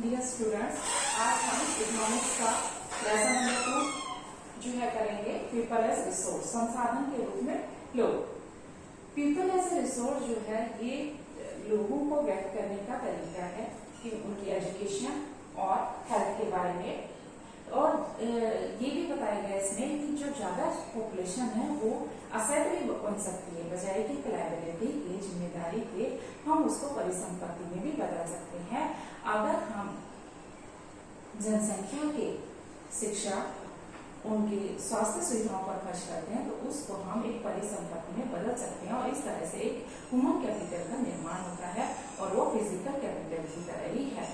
Dear students, आज हम economics का लेसन नंबर 2 जो है करेंगे पीपल एज रिसोर्स, संसाधन के रूप में लोग। पीपल एज ए रिसोर्स जो है ये लोगों को व्यक्त करने का तरीका है कि उनकी एजुकेशन और हेल्थ के बारे में, और ये भी बताया गया इसमें कि जो ज्यादा पॉपुलेशन है वो असेट भी बन सकती है, बजाय कि लायबिलिटी के, जिम्मेदारी के हम उसको परिसंपत्ति में भी बदल सकते हैं। अगर हम जनसंख्या के शिक्षा, उनकी स्वास्थ्य सुविधाओं पर खर्च करते हैं तो उसको हम एक परिसंपत्ति में बदल सकते हैं, और इस तरह से एक ह्यूमन कैपिटल का निर्माण होता है, और वो फिजिकल कैपिटल की तरह ही है।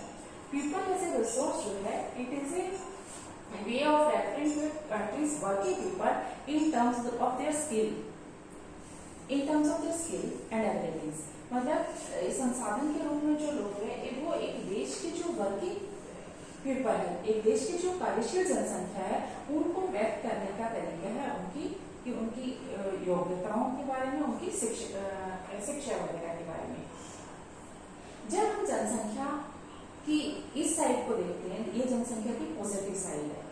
पीपल एज ए रिसोर्स जो है, it is a way of referring to a country's working people in terms of their skill and abilities। मतलब संसाधन के रूप में जो लोग हैं वो एक देश के जो वर्किंग पीपल है, एक देश की जो कार्यशील जनसंख्या है, उनको व्यक्त करने का तरीका है उनकी योग्यताओं के बारे में, उनकी शिक्षा वगैरह के बारे में। जब हम जनसंख्या कि इस साइड को देखते हैं, ये जनसंख्या की पॉजिटिव साइड है,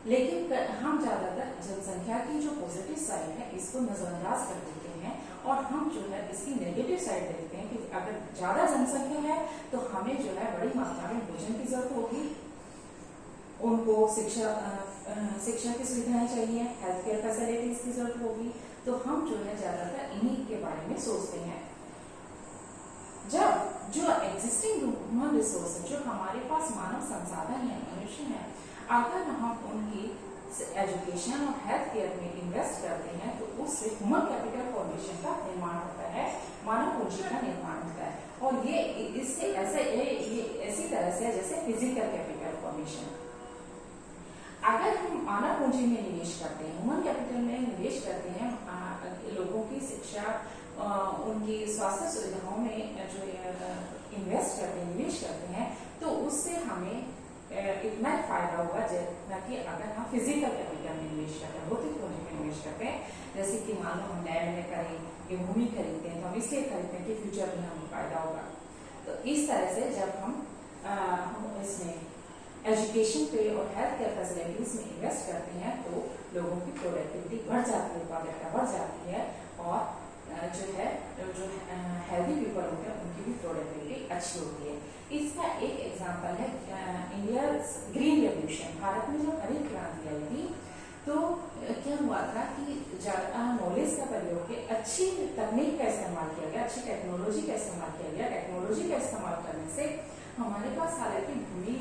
लेकिन हम ज्यादातर जनसंख्या की जो पॉजिटिव साइड है इसको नजरअंदाज कर देते हैं, और हम जो है इसकी नेगेटिव साइड देखते हैं कि अगर ज्यादा जनसंख्या है तो हमें जो है बड़ी मात्रा में भोजन की जरूरत होगी, उनको शिक्षा की सुविधाएं चाहिए, हेल्थ केयर फैसिलिटीज की जरूरत होगी, तो हम जो है ज्यादातर इन्हीं के बारे में सोचते हैं। जब जो एग्जिस्टिंग ह्यूमन रिसोर्स है, जो हमारे पास मानव संसाधन है, मनुष्य है, अगर हम उनकी एजुकेशन और हेल्थ केयर में इन्वेस्ट करते हैं तो उससे ह्यूमन कैपिटल फॉर्मेशन का निर्माण होता है, मानव पूंजी का निर्माण होता है, और ये इससे ऐसी तरह से जैसे फिजिकल कैपिटल फॉर्मेशन। अगर हम मानव पूंजी में निवेश करते हैं, ह्यूमन कैपिटल में निवेश करते हैं, लोगों की शिक्षा, उनकी स्वास्थ्य सुविधाओं में जो इन्वेस्ट करते हैं, निवेश करते हैं, तो उससे हमें इतना फायदा होगा जितना कि अगर हम फिजिकल कैपिटल में निवेश करते हैं, भौतिक पूंजी में निवेश करते हैं। जैसे कि मान लो हम लैंड में करें, ये भूमि खरीदते हैं तो हम इसलिए खरीदते हैं कि फ्यूचर में हमें फायदा होगा। तो इस तरह से जब हम इसमें एजुकेशन पे और हेल्थ केयर फैसिलिटीज में इन्वेस्ट करते हैं तो लोगों की प्रोडक्टिविटी बढ़ जाती है, उत्पादकता बढ़ जाती है, और जो हेल्दी पीपल होते हैं उनकी भी प्रोडक्टिविटी अच्छी होती है। इसका एक एग्जांपल है इंडिया ग्रीन रेवोल्यूशन। भारत में जब हरित क्रांति आई थी तो क्या हुआ था कि नॉलेज का प्रयोग के अच्छी तकनीक का इस्तेमाल किया गया, अच्छी टेक्नोलॉजी का इस्तेमाल किया गया। टेक्नोलॉजी का इस्तेमाल करने से हमारे पास हालांकि भूमि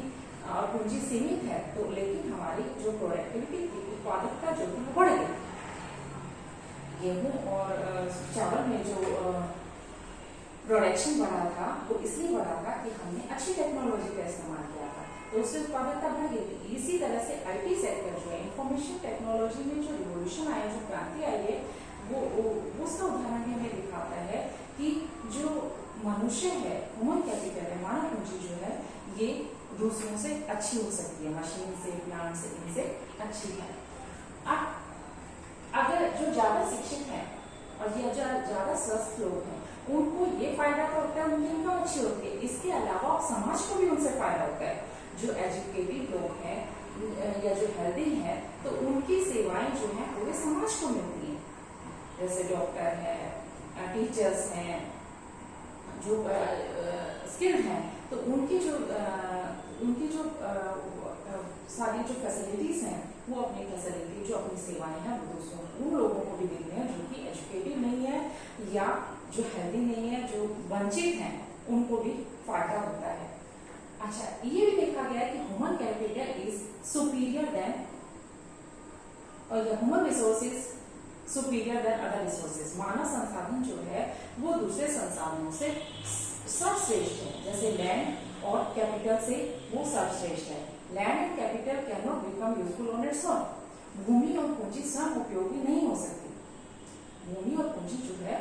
और पूंजी सीमित है, तो लेकिन हमारी जो प्रोडक्टिविटी थी, उत्पादकता जो थी वो बढ़ गई। गेहूं और चावल में जो प्रोडक्शन बढ़ा था वो इसलिए बढ़ा था कि हमने अच्छी टेक्नोलॉजी का इस्तेमाल किया था, तो उससे उत्पादकता बढ़ गई थी। इसी तरह से आईटी सेक्टर जो है, इंफॉर्मेशन टेक्नोलॉजी में जो रिवोल्यूशन आया, जो क्रांति आई है, वो उसका उदाहरण हमें दिखाता है कि जो मनुष्य है, ह्यूमन कैपिटल है, मानव पूंजी जो है, ये दूसरों से अच्छी हो सकती है, मशीन से, प्लांट से, इनसे अच्छी है। अब अगर जो ज्यादा शिक्षित है और ये ज्यादा स्वस्थ लोग हैं, उनको ये फायदा तो होता है, उनकी इनकम अच्छी होती है, इसके अलावा समाज को भी उनसे फायदा होता है। जो एजुकेटेड लोग हैं या जो हेल्दी हैं, तो उनकी सेवाएं जो हैं पूरे समाज को मिलती हैं, जैसे डॉक्टर है, टीचर्स हैं, जो स्किल्ड हैं, तो उनकी जो सारी जो फैसिलिटीज हैं, वो अपनी फैसिलिटी, जो अपनी सेवाएं हैं, वो दूसरों उन लोगों को भी देते हैं जो कि एजुकेटेड नहीं है या जो हेल्दी नहीं है, जो वंचित हैं, उनको भी फायदा होता है। अच्छा, ये भी देखा गया है कि human capital is superior than, और human resources superior than other resources. मानव संसाधन जो है वो दूसरे संसाधनों से सर्वश्रेष्ठ है, जैसे लैंड और कैपिटल से वो सर्वश्रेष्ठ है। Land and capital can not become useful on its own. भूमि और पूंजी स्वयं उपयोगी नहीं हो सकती, भूमि और पूंजी जो है,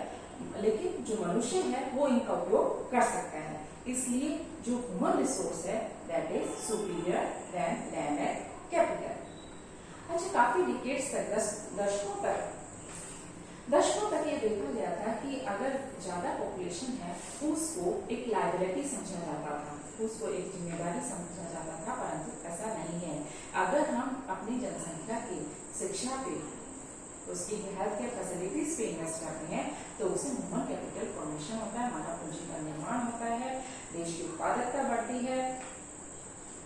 लेकिन जो मनुष्य है वो इनका उपयोग कर सकता है। इसलिए जो ह्यूमन रिसोर्स है that is superior than land and capital. अच्छा, काफी डिकेड्स तक, दशकों तक ये देखा गया था कि अगर ज्यादा पॉपुलेशन है उसको एक लायबिलिटी समझा जाता था, उसको एक जिम्मेदारी समझा जाता था, परंतु ऐसा नहीं है। अगर हम अपनी जनसंख्या की शिक्षा पे, उसकी हेल्थ केयर फैसिलिटीज पे इन्वेस्ट करते हैं तो उससे ह्यूमन कैपिटल फॉर्मेशन होता है, मानव पूंजी का निर्माण होता है, देश की उत्पादकता बढ़ती है,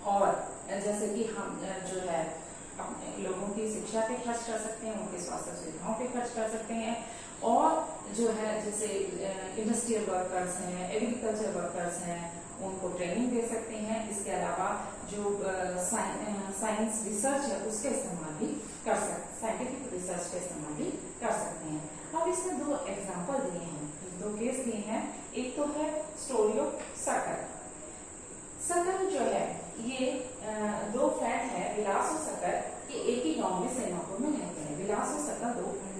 और जैसे कि हम जो है अपने लोगों की शिक्षा पे खर्च कर सकते हैं, उनके स्वास्थ्य सुविधाओं पे खर्च कर सकते हैं, और जो है जैसे इंडस्ट्रियल वर्कर्स हैं, एग्रीकल्चर वर्कर्स हैं, उनको ट्रेनिंग दे सकते हैं। इसके अलावा जो साइंस रिसर्च है उसका इस्तेमाल भी कर सकते, साइंटिफिक रिसर्च का इस्तेमाल भी कर सकते हैं। अब इसमें दो एग्जाम्पल दिए हैं, दो केस दिए हैं। एक तो है स्टोरी ऑफ सकल। सकल जो है ये दो फ्रेंड है, विलास और सकल, ये एक ही गांव में सेमापुर में रहते हैं। विलास और सकल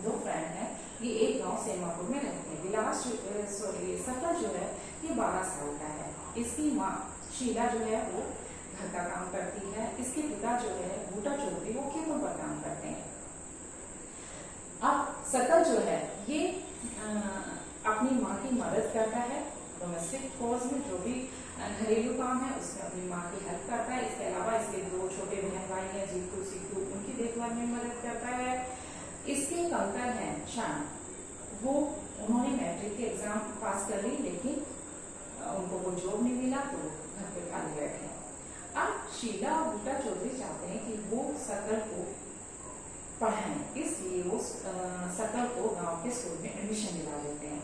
दो फ्रेंड हैं, ये एक गांव सेमापुर में रहते हैं। विलास सकल जो है ये 12 साल का है। इसकी माँ शीला जो है वो घर का काम करती है। इसके पिता जो है बूटा चौधरी, वो खेतों पर काम करते हैं। अब सकल जो है ये अपनी माँ की मदद करता है डोमेस्टिक कोर्स में, जो भी घरेलू काम है उसमें अपनी माँ की हेल्प करता है। इसके अलावा इसके दो छोटे बहन भाई हैं, जीतू सीतू, उनकी देखभाल में मदद करता है। इसके एक अंकल हैं शान, वो उन्होंने मैट्रिक के एग्जाम पास कर ली, लेकिन उनको कोई जॉब नहीं मिला तो घर पे खाली बैठे। अब शीला और बूटा चौधरी चाहते हैं कि वो सकल को पढ़ाएं, इसलिए वो सकल को गांव के स्कूल में एडमिशन दिला देते हैं।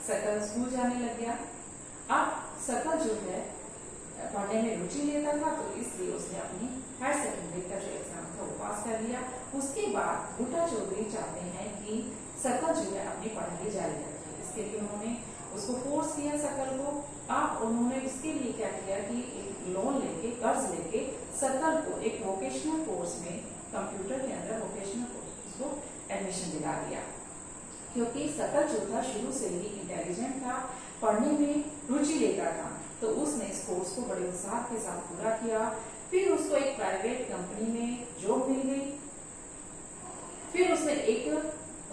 सकल स्कूल जाने लग गया। अब सकल जो है पढ़ने में रुचि लेता था, तो इसलिए उसने अपनी हायर सेकेंडरी का जो एग्जाम था वो पास कर लिया। उसके बाद बूटा चौधरी चाहते हैं कि सकल जो है अपनी पढ़ाई जारी रखे। इसके लिए उन्होंने उसको फोर्स किया सकल को। अब उन्होंने इसके लिए क्या किया कि एक लोन लेके, कर्ज लेके सकल को एक वोकेशनल कोर्स में, कंप्यूटर के अंदर वोकेशनल कोर्स को एडमिशन दिला दिया। क्योंकि सकल जो था शुरू से ही इंटेलिजेंट था, पढ़ने में रुचि लेता था, तो उसने इस कोर्स को बड़े उत्साह के साथ पूरा किया। फिर उसको एक प्राइवेट कंपनी में जॉब मिल गई। फिर उसने एक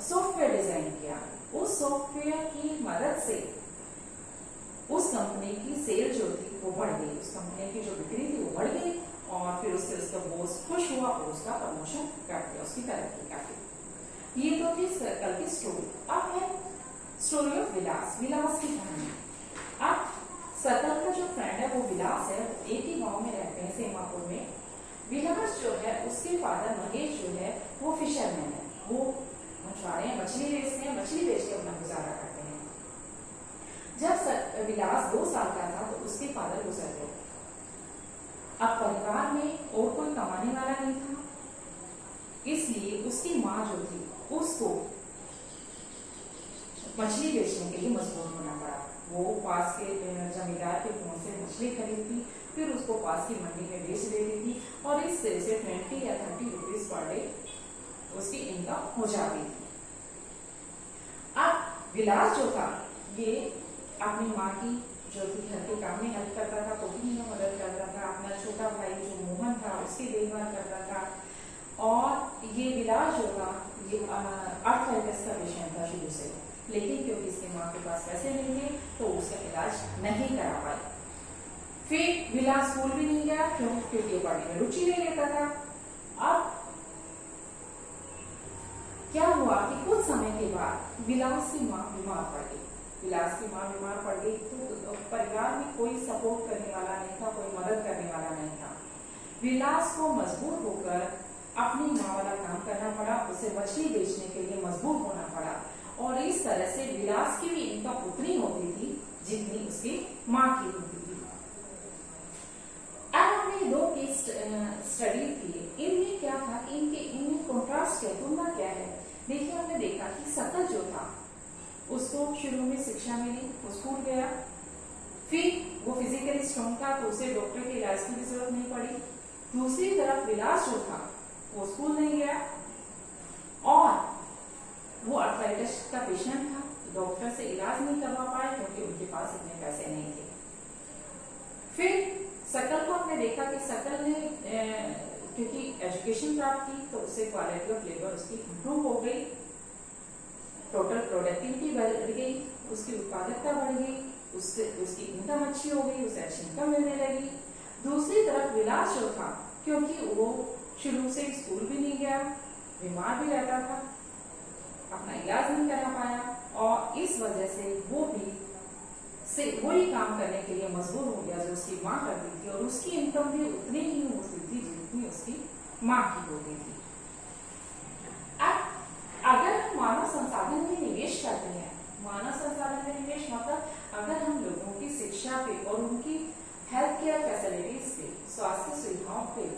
सॉफ्टवेयर डिजाइन किया। उस सॉफ्टवेयर की मदद से उस कंपनी की सेल जो थी वो बढ़ गई, उस कंपनी की जो बिक्री थी वो बढ़ गई, और फिर उससे उसका बॉस खुश हुआ और उसका प्रमोशन कर दिया, उसकी तरक्की कर दी। ये तो थी सकल की स्टोरी। अब है स्टोरी ऑफ विलास, विलास की कहानी। अब सकल का जो फ्रेंड है वो विलास है, एक ही गांव में रहते हैं सेमापुर में। विलास जो है उसके फादर महेश जो है वो फिशरमैन है, वो मछुआरे हैं, मछली बेचते हैं, मछली बेच के अपना गुजारा करते हैं। जब विलास 2 साल का था तो उसके फादर गुजर गए। अब परिवार में और कोई कमाने वाला नहीं था, इसलिए उसकी माँ जो थी उसको मछली बेचने के लिए मजबूर होना पड़ा। वो पास के जमींदार के फोन से मछली खरीदती, फिर उसको पास की मंडी में बेच देती थी, और इससे उसे 20 या 30 रुपीज पर डे उसकी इनकम हो जाती थी। अब विलास जो था ये अपनी माँ की जो थी घर के काम में हेल्प करता था, कुकिंग में मदद करता था। अपना छोटा भाई जो मोहन था उसकी देखभाल करता था। और ये विलास जो था ये आर्थराइटिस का पेशेंट था शुरू से, लेकिन क्योंकि इसकी माँ के पास पैसे नहीं थे तो उसका इलाज नहीं करा पाई। फिर विलास स्कूल भी नहीं गया, क्योंकि पढ़ने में रुचि नहीं लेता था। अब क्या हुआ कि कुछ समय के बाद विलास की माँ बीमार पड़ गई। विलास की माँ बीमार पड़ गई तो परिवार में कोई सपोर्ट करने वाला नहीं था, कोई मदद करने वाला नहीं था। विलास को मजबूर होकर अपनी माँ वाला काम करना पड़ा, उसे मछली बेचने के लिए मजबूर होना पड़ा, और इस तरह से विलास की भी इनकम उतनी होती थी जितनी उसकी माँ की होती थी। अब हमने 2 केस स्टडी किए, इनमें क्या था, इनमें कॉन्ट्रास्ट क्या, तुलना क्या है। देखिए हमने देखा कि सकल जो था उसको शुरू में शिक्षा मिली, वो स्कूल गया, फिर वो फिजिकली स्ट्रॉन्ग था तो उसे डॉक्टर के इलाज की भी जरूरत नहीं पड़ी। दूसरी तरफ विलास जो था वो स्कूल नहीं गया, और वो आर्थराइटिस का पेशेंट था, डॉक्टर से इलाज नहीं करवा पाए क्योंकि उनके पास इतने पैसे नहीं थे। फिर सकल को हमने देखा कि सकल ने क्योंकि एजुकेशन प्राप्त की तो उससे क्वालिटी ऑफ लेबर उसकी इंप्रूव हो गई, टोटल प्रोडक्टिविटी बढ़ गई, उसकी उत्पादकता बढ़ गई, उससे उसकी इनकम अच्छी हो गई, उसे अच्छी इनकम मिलने लगी। तरफ विलास जो था, क्योंकि वो शुरू से स्कूल भी नहीं गया, बीमार भी रहता था, अपना इलाज नहीं करा पाया, और इस वजह से वो भी वही काम करने के लिए मजबूर हो गया जो उसकी माँ करती थी, और उसकी इनकम भी उतनी ही होती थी जितनी उसकी माँ की होती थी। अब अगर हम मानव संसाधन में निवेश करते हैं, मानव संसाधन में निवेश मतलब अगर हम लोगों की शिक्षा पे और उनकी हेल्थ केयर फैसिलिटीज पे, स्वास्थ्य सुविधाओं पे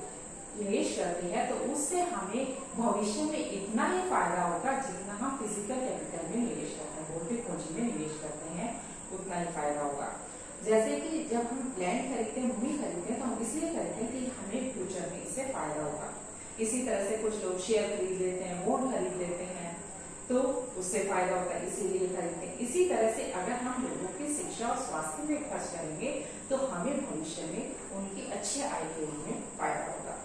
निवेश करते हैं, तो उससे हमें भविष्य में इतना ही फायदा होगा जितना हम फिजिकल कैपिटल में निवेश करते हैं, भौतिक पूंजी में निवेश करते हैं, उतना ही फायदा होगा। जैसे कि जब हम लैंड खरीदते हैं, भूमि खरीदते हैं, तो हम इसलिए खरीदते हैं कि हमें फ्यूचर में इससे फायदा होगा। इसी तरह से कुछ लोग शेयर खरीद लेते हैं, बॉन्ड खरीद लेते हैं, तो उससे फायदा होता है, इसीलिए खरीदते हैं। इसी तरह से अगर हम लोगों की शिक्षा और स्वास्थ्य में खर्च करेंगे तो हमें भविष्य में उनकी अच्छी आय के रूप में फायदा होगा।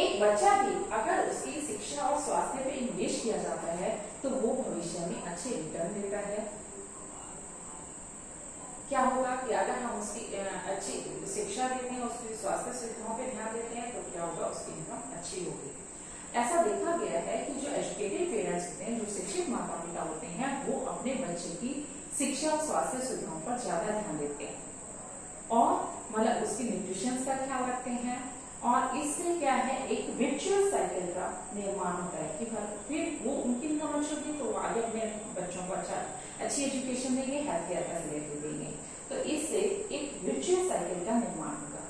एक बच्चा भी अगर उसकी शिक्षा और स्वास्थ्य पे इन्वेस्ट किया जाता है तो वो भविष्य में अच्छे रिटर्न देता है। क्या होगा कि अगर हम उसकी अच्छी शिक्षा देते हैं, उसकी स्वास्थ्य सुविधाओं पे ध्यान देते हैं, तो क्या होगा, उसकी इनकम अच्छी होगी। ऐसा देखा गया है कि जो एजुकेटेड पेरेंट्स होते हैं, जो शिक्षित माता पिता होते हैं, वो अपने बच्चे की शिक्षा और स्वास्थ्य सुविधाओं पर ज्यादा ध्यान देते हैं, और मतलब उसकी न्यूट्रिशन का ख्याल रखते हैं, और इससे क्या है, एक विर्चुअल साइकिल का निर्माण होता है कि फिर वो उनकी इनकम अच्छी होगी तो वो आगे अपने बच्चों को अच्छी एजुकेशन देंगे, हेल्थ केयर फैसिलिटी देंगे, तो इससे एक विर्चुअल साइकिल का निर्माण होगा।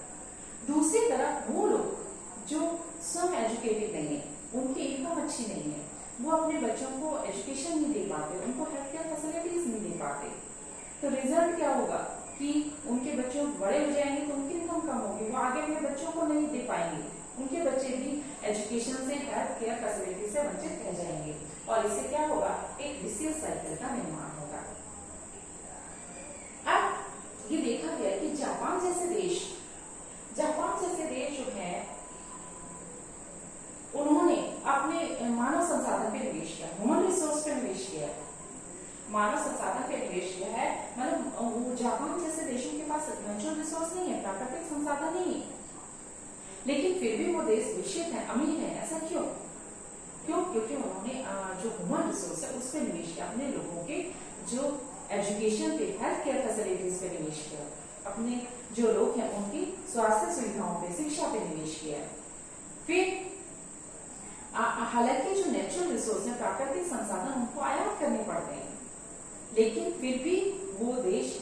दूसरी तरफ वो लोग जो स्वयं एजुकेटेड नहीं है, उनकी इनकम अच्छी नहीं है, वो अपने बच्चों को एजुकेशन नहीं दे पाते, उनको हेल्थ केयर फैसिलिटीज नहीं दे पाते, तो रिजल्ट क्या होगा कि उनके बच्चे बड़े हो जाएंगे तो उनकी इनकम कम होगी, वो आगे अपने बच्चों को नहीं दे पाएंगे, उनके बच्चे भी एजुकेशन से, हेल्थ केयर फैसिलिटी से वंचित रह जाएंगे, और इससे क्या होगा, एक विशियस साइकिल का निर्माण होगा। अब ये देखा गया कि जापान जैसे देश जो है, उन्होंने अपने मानव संसाधन पे निवेश किया, ह्यूमन रिसोर्स पे निवेश किया, मानव संसाधन पे निवेश किया है। मतलब जापान जैसे देशों के पास नेचुरल रिसोर्स नहीं है, प्राकृतिक संसाधन नहीं है, लेकिन फिर भी वो देश विकसित है, अमीर है। ऐसा क्यों? क्योंकि उन्होंने जो ह्यूमन रिसोर्स है उस पर निवेश किया, अपने लोगों के जो एजुकेशन पे, हेल्थ केयर फैसिलिटीज पे निवेश किया, अपने जो लोग हैं उनकी स्वास्थ्य सुविधाओं पे, शिक्षा पे निवेश किया। फिर हालांकि जो नेचुरल रिसोर्स है, प्राकृतिक संसाधन, उनको आयात करने पड़ते हैं, लेकिन फिर भी वो देश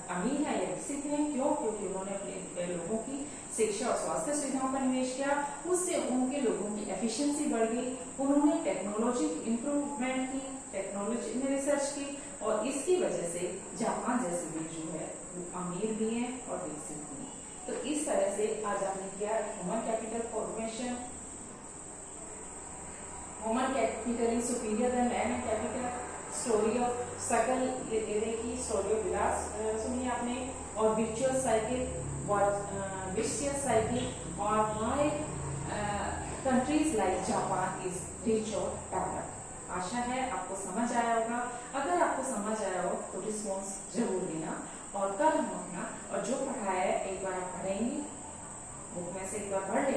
अमीर है या विकसित है। क्यों? क्योंकि उन्होंने अपने लोगों की शिक्षा और स्वास्थ्य सुविधाओं पर निवेश किया, उससे उनके लोगों की एफिशिएंसी बढ़ गई, उन्होंने टेक्नोलॉजी इंप्रूवमेंट की, टेक्नोलॉजी में रिसर्च की, और इसकी वजह से जापान जैसे देश जो है वो अमीर भी है और विकसित भी है। तो इस तरह से आज हमने किया human capital formation, human capital is superior than land capital, story of सकल की, स्टोरी ऑफ विलास सुनी आपने, और विर्चुअस साइकिल, विशियस साइकिल, और why countries like Japan is rich और डेवलप्ड। आशा है आपको समझ आया होगा। अगर आपको समझ आया हो तो रिस्पॉन्स जरूर देना, और कल हम अपना और जो पढ़ाया है एक बार आप पढ़ेंगे, बुक में से एक बार पढ़